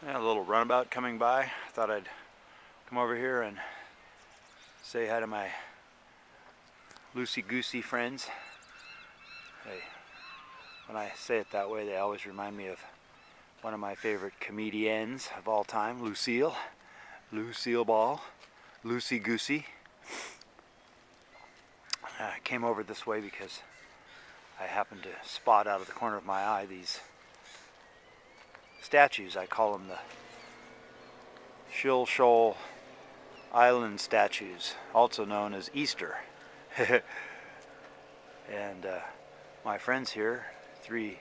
A little runabout coming by. Thought I'd come over here and say hi to my loosey-goosey friends. When I say it that way, they always remind me of one of my favorite comedians of all time, Lucille Ball, loosey-goosey. I came over this way because I happened to spot out of the corner of my eye these statues. I call them the Shilshole Island statues, also known as Easter. And my friends here, three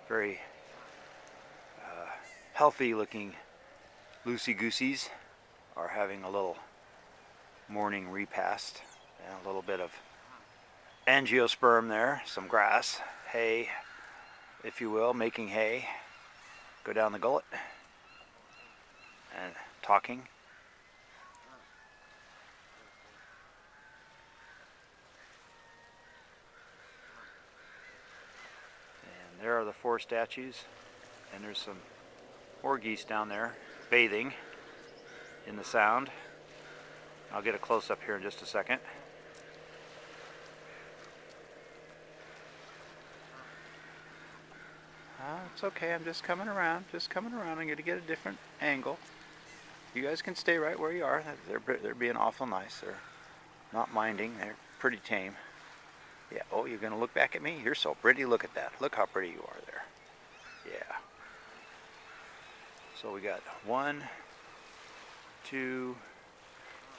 very healthy looking loosey-gooseys, are having a little morning repast and a little bit of angiosperm there, some grass, hay, if you will, making hay go down the gullet, and talking. And there are the four statues, and there's some more geese down there bathing in the sound. I'll get a close-up here in just a second. It's okay, I'm just coming around. I'm going to get a different angle. You guys can stay right where you are. They're being awful nice. They're not minding. They're pretty tame. Yeah, oh, you're going to look back at me? You're so pretty. Look at that. Look how pretty you are there. Yeah. So we got 1, 2,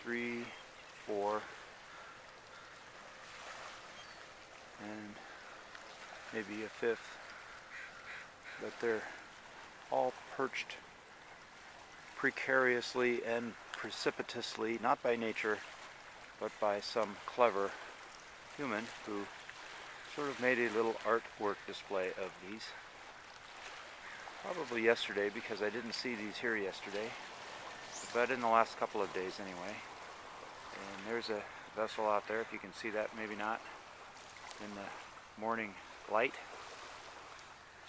3, 4, and maybe a fifth. But they're all perched precariously and precipitously, not by nature, but by some clever human who sort of made a little artwork display of these. Probably yesterday, because I didn't see these here yesterday, but in the last couple of days anyway. And there's a vessel out there, if you can see that, maybe not, in the morning light.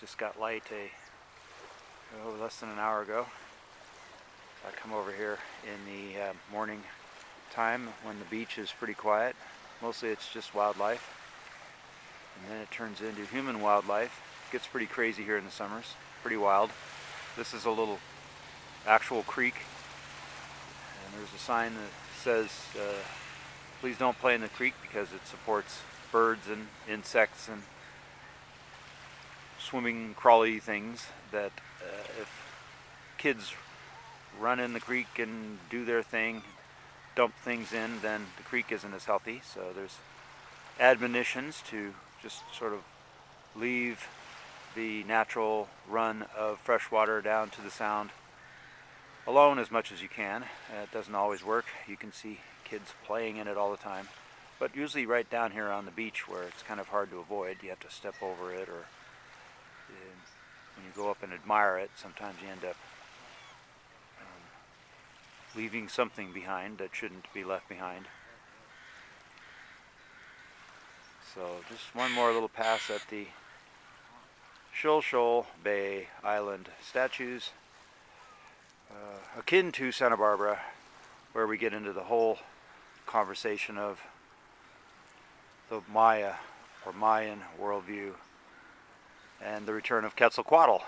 Just got light less than an hour ago. I come over here in the morning time when the beach is pretty quiet. Mostly it's just wildlife, and then it turns into human wildlife. It gets pretty crazy here in the summers, pretty wild. This is a little actual creek, and there's a sign that says please don't play in the creek because it supports birds and insects and swimming crawly things that if kids run in the creek and do their thing, dump things in, then the creek isn't as healthy. So there's admonitions to just sort of leave the natural run of fresh water down to the sound alone as much as you can. It doesn't always work. You can see kids playing in it all the time, but usually right down here on the beach where it's kind of hard to avoid, you have to step over it, or when you go up and admire it, sometimes you end up leaving something behind that shouldn't be left behind. So just one more little pass at the Shilshole Bay Island statues, akin to Santa Barbara, where we get into the whole conversation of the Maya or Mayan worldview and the return of Quetzalcoatl.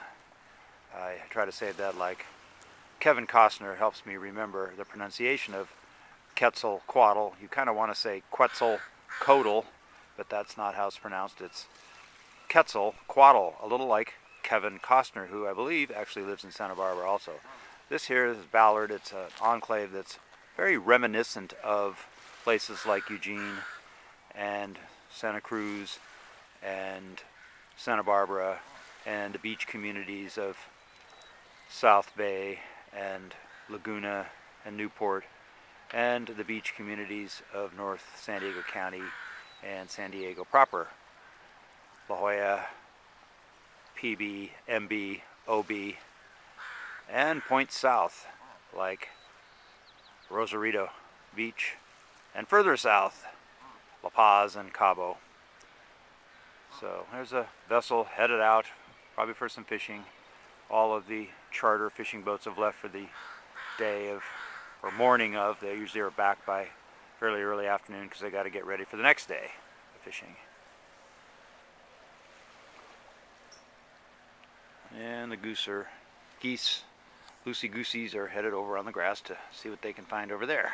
I try to say that like Kevin Costner helps me remember the pronunciation of Quetzalcoatl. You kind of want to say Quetzalcoatl, but that's not how it's pronounced. It's Quetzalcoatl, a little like Kevin Costner, who I believe actually lives in Santa Barbara also. This here is Ballard. It's an enclave that's very reminiscent of places like Eugene and Santa Cruz and Santa Barbara and the beach communities of South Bay and Laguna and Newport, and the beach communities of North San Diego County and San Diego proper. La Jolla, PB, MB, OB, and points south like Rosarito Beach, and further south, La Paz and Cabo. So there's a vessel headed out, probably for some fishing. all of the charter fishing boats have left for the day of, or morning of. They usually are back by fairly early afternoon because they got to get ready for the next day of fishing. And the geese, Lucy Goosies, are headed over on the grass to see what they can find over there.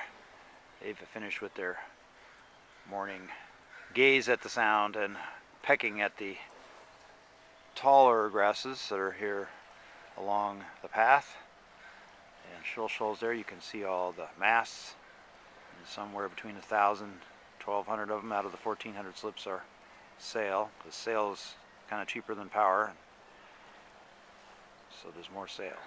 They've finished with their morning gaze at the sound and pecking at the taller grasses that are here along the path. And Shilshole's there. You can see all the masts, and somewhere between 1,000 and 1,200 of them out of the 1,400 slips are sail. The sail is kind of cheaper than power, so there's more sail.